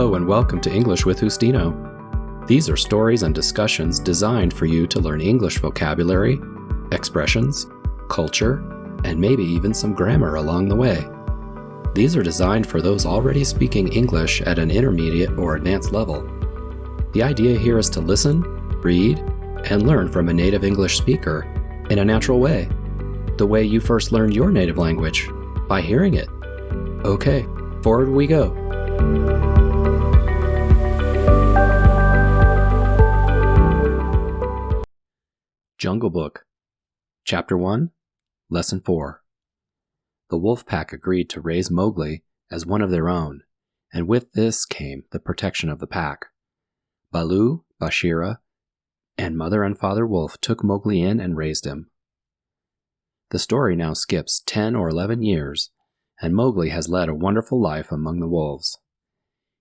Hello and welcome to English with Justino. These are stories and discussions designed for you to learn English vocabulary, expressions, culture, and maybe even some grammar along the way. These are designed for those already speaking English at an intermediate or advanced level. The idea here is to listen, read, and learn from a native English speaker in a natural way, the way you first learned your native language, by hearing it. Okay, forward we go. Jungle Book, Chapter 1, Lesson 4. The wolf pack agreed to raise Mowgli as one of their own, and with this came the protection of the pack. Baloo, Bagheera, and Mother and Father Wolf took Mowgli in and raised him. The story now skips 10 or 11 years, and Mowgli has led a wonderful life among the wolves.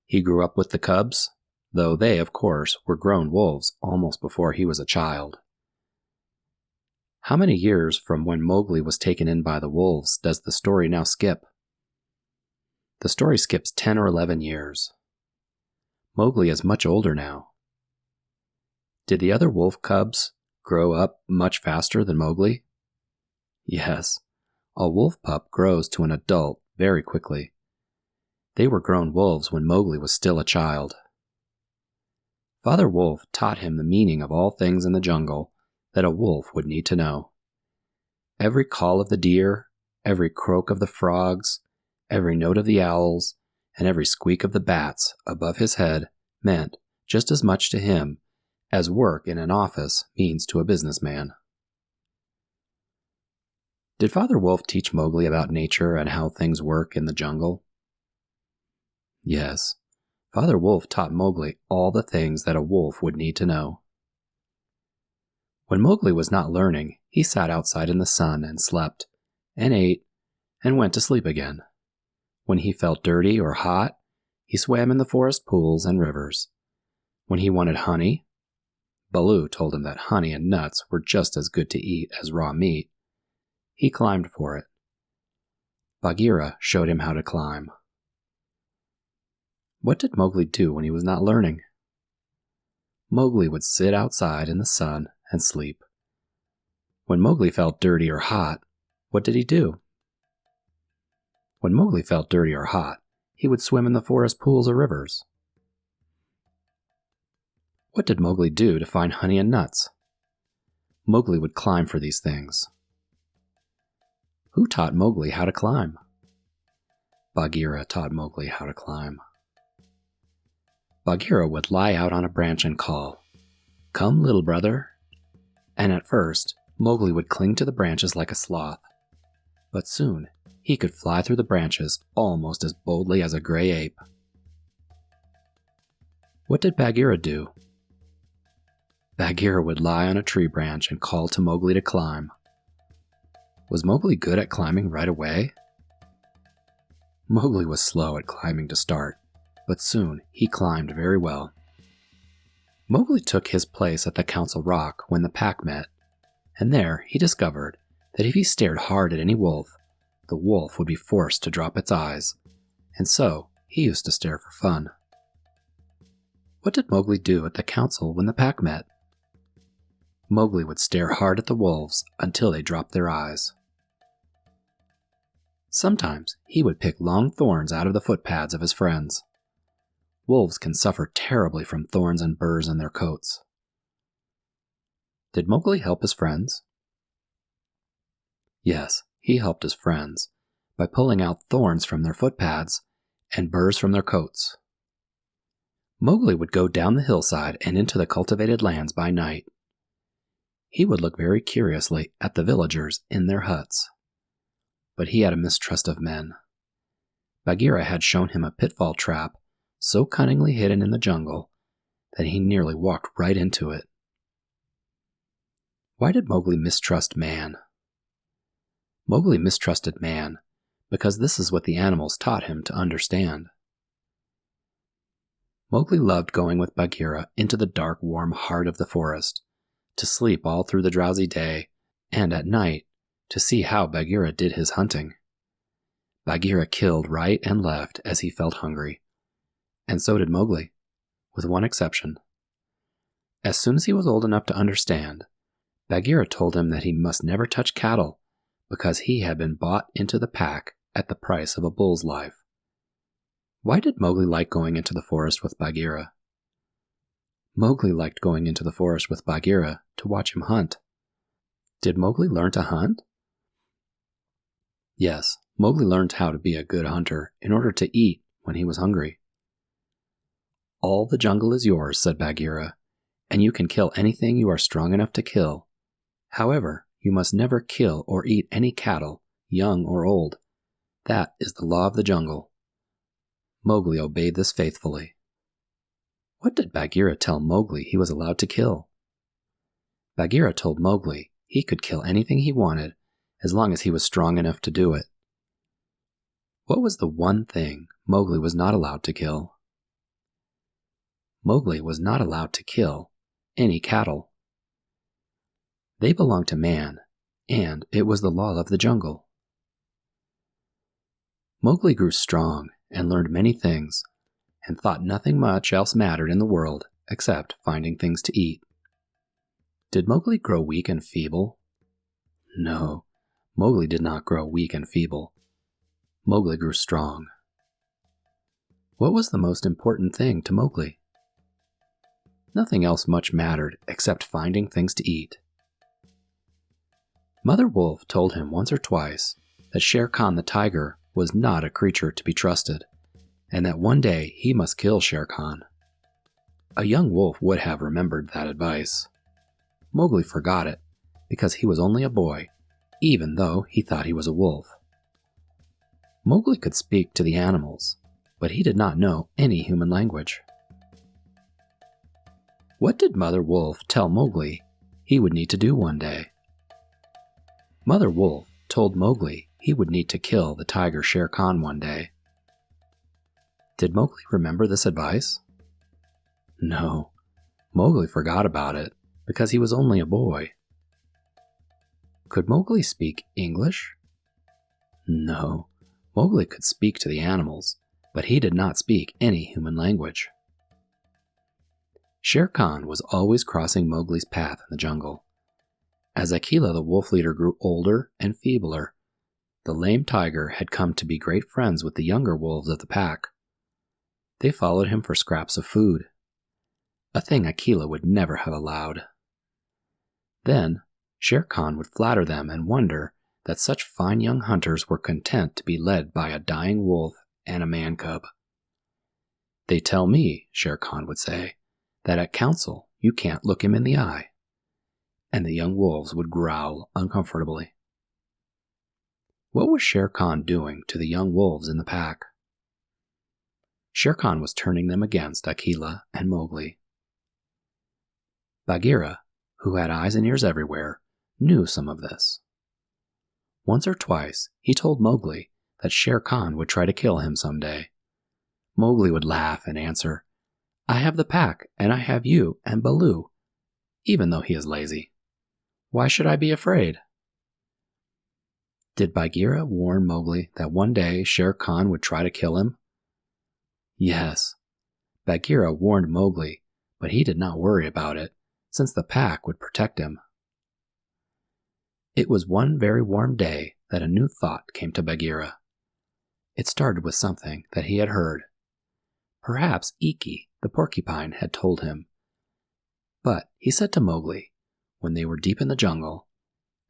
He grew up with the cubs, though they, of course, were grown wolves almost before he was a child. How many years from when Mowgli was taken in by the wolves does the story now skip? The story skips 10 or 11 years. Mowgli is much older now. Did the other wolf cubs grow up much faster than Mowgli? Yes, a wolf pup grows to an adult very quickly. They were grown wolves when Mowgli was still a child. Father Wolf taught him the meaning of all things in the jungle that a wolf would need to know. Every call of the deer, every croak of the frogs, every note of the owls, and every squeak of the bats above his head meant just as much to him as work in an office means to a businessman. Did Father Wolf teach Mowgli about nature and how things work in the jungle? Yes, Father Wolf taught Mowgli all the things that a wolf would need to know. When Mowgli was not learning, he sat outside in the sun and slept, and ate, and went to sleep again. When he felt dirty or hot, he swam in the forest pools and rivers. When he wanted honey, Baloo told him that honey and nuts were just as good to eat as raw meat. He climbed for it. Bagheera showed him how to climb. What did Mowgli do when he was not learning? Mowgli would sit outside in the sun and sleep. When Mowgli felt dirty or hot, what did he do? When Mowgli felt dirty or hot, he would swim in the forest pools or rivers. What did Mowgli do to find honey and nuts? Mowgli would climb for these things. Who taught Mowgli how to climb? Bagheera taught Mowgli how to climb. Bagheera would lie out on a branch and call, "Come, little brother." And at first, Mowgli would cling to the branches like a sloth. But soon, he could fly through the branches almost as boldly as a gray ape. What did Bagheera do? Bagheera would lie on a tree branch and call to Mowgli to climb. Was Mowgli good at climbing right away? Mowgli was slow at climbing to start, but soon he climbed very well. Mowgli took his place at the council rock when the pack met, and there he discovered that if he stared hard at any wolf, the wolf would be forced to drop its eyes, and so he used to stare for fun. What did Mowgli do at the council when the pack met? Mowgli would stare hard at the wolves until they dropped their eyes. Sometimes he would pick long thorns out of the footpads of his friends. Wolves can suffer terribly from thorns and burrs in their coats. Did Mowgli help his friends? Yes, he helped his friends by pulling out thorns from their footpads and burrs from their coats. Mowgli would go down the hillside and into the cultivated lands by night. He would look very curiously at the villagers in their huts. But he had a mistrust of men. Bagheera had shown him a pitfall trap so cunningly hidden in the jungle that he nearly walked right into it. Why did Mowgli mistrust man? Mowgli mistrusted man because this is what the animals taught him to understand. Mowgli loved going with Bagheera into the dark, warm heart of the forest, to sleep all through the drowsy day, and at night to see how Bagheera did his hunting. Bagheera killed right and left as he felt hungry, and so did Mowgli, with one exception. As soon as he was old enough to understand, Bagheera told him that he must never touch cattle because he had been bought into the pack at the price of a bull's life. Why did Mowgli like going into the forest with Bagheera? Mowgli liked going into the forest with Bagheera to watch him hunt. Did Mowgli learn to hunt? Yes, Mowgli learned how to be a good hunter in order to eat when he was hungry. All the jungle is yours, said Bagheera, and you can kill anything you are strong enough to kill. However, you must never kill or eat any cattle, young or old. That is the law of the jungle. Mowgli obeyed this faithfully. What did Bagheera tell Mowgli he was allowed to kill? Bagheera told Mowgli he could kill anything he wanted as long as he was strong enough to do it. What was the one thing Mowgli was not allowed to kill? Mowgli was not allowed to kill any cattle. They belonged to man, and it was the law of the jungle. Mowgli grew strong and learned many things, and thought nothing much else mattered in the world except finding things to eat. Did Mowgli grow weak and feeble? No, Mowgli did not grow weak and feeble. Mowgli grew strong. What was the most important thing to Mowgli? Nothing else much mattered except finding things to eat. Mother Wolf told him once or twice that Shere Khan the tiger was not a creature to be trusted, and that one day he must kill Shere Khan. A young wolf would have remembered that advice. Mowgli forgot it, because he was only a boy, even though he thought he was a wolf. Mowgli could speak to the animals, but he did not know any human language. What did Mother Wolf tell Mowgli he would need to do one day? Mother Wolf told Mowgli he would need to kill the tiger Shere Khan one day. Did Mowgli remember this advice? No, Mowgli forgot about it because he was only a boy. Could Mowgli speak English? No, Mowgli could speak to the animals, but he did not speak any human language. Shere Khan was always crossing Mowgli's path in the jungle. As Akela the wolf leader grew older and feebler, the lame tiger had come to be great friends with the younger wolves of the pack. They followed him for scraps of food, a thing Akela would never have allowed. Then, Shere Khan would flatter them and wonder that such fine young hunters were content to be led by a dying wolf and a man cub. They tell me, Shere Khan would say, that at council you can't look him in the eye. And the young wolves would growl uncomfortably. What was Shere Khan doing to the young wolves in the pack? Shere Khan was turning them against Akela and Mowgli. Bagheera, who had eyes and ears everywhere, knew some of this. Once or twice he told Mowgli that Shere Khan would try to kill him someday. Mowgli would laugh and answer, "I have the pack, and I have you and Baloo," even though he is lazy. Why should I be afraid? Did Bagheera warn Mowgli that one day Shere Khan would try to kill him? Yes, Bagheera warned Mowgli, but he did not worry about it, since the pack would protect him. It was one very warm day that a new thought came to Bagheera. It started with something that he had heard. Perhaps Iki, the porcupine, had told him. But he said to Mowgli, when they were deep in the jungle,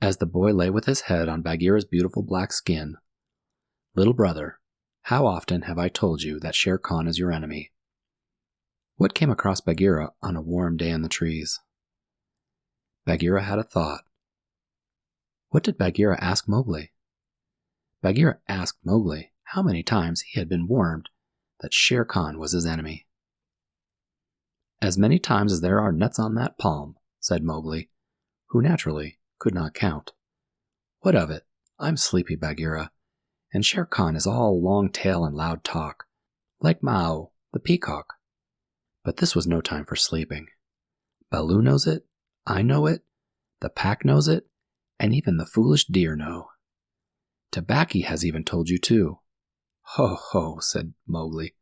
as the boy lay with his head on Bagheera's beautiful black skin, "Little brother, how often have I told you that Shere Khan is your enemy?" What came across Bagheera on a warm day in the trees? Bagheera had a thought. What did Bagheera ask Mowgli? Bagheera asked Mowgli how many times he had been warned that Shere Khan was his enemy. "As many times as there are nuts on that palm," said Mowgli, who naturally could not count. "What of it? I'm sleepy, Bagheera, and Shere Khan is all long tail and loud talk, like Mao, the peacock." But this was no time for sleeping. Baloo knows it, I know it, the pack knows it, and even the foolish deer know. Tabaqui has even told you too. "Ho, ho," said Mowgli.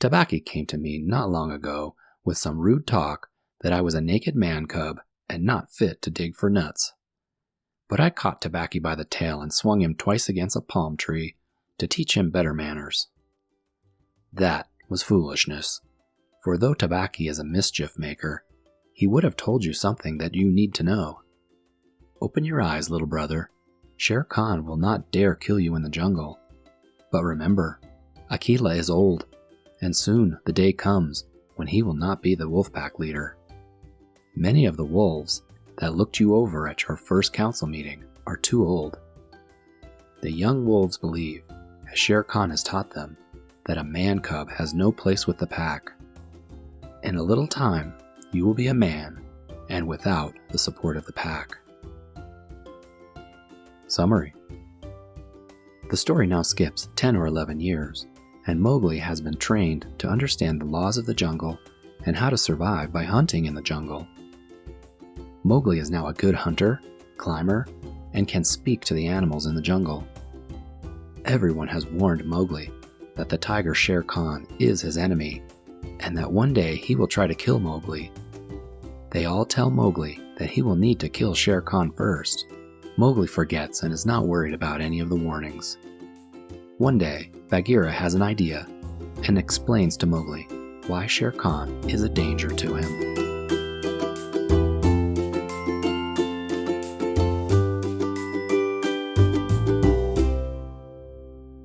Tabaki came to me not long ago with some rude talk that I was a naked man cub and not fit to dig for nuts. But I caught Tabaki by the tail and swung him twice against a palm tree to teach him better manners. That was foolishness, for though Tabaki is a mischief maker, he would have told you something that you need to know. Open your eyes, little brother. Shere Khan will not dare kill you in the jungle. But remember, Akela is old, and soon the day comes when he will not be the wolf pack leader. Many of the wolves that looked you over at your first council meeting are too old. The young wolves believe, as Shere Khan has taught them, that a man cub has no place with the pack. In a little time, you will be a man, and without the support of the pack. Summary. The story now skips 10 or 11 years, and Mowgli has been trained to understand the laws of the jungle and how to survive by hunting in the jungle. Mowgli is now a good hunter, climber, and can speak to the animals in the jungle. Everyone has warned Mowgli that the tiger Shere Khan is his enemy, and that one day he will try to kill Mowgli. They all tell Mowgli that he will need to kill Shere Khan first. Mowgli forgets and is not worried about any of the warnings. One day, Bagheera has an idea and explains to Mowgli why Shere Khan is a danger to him.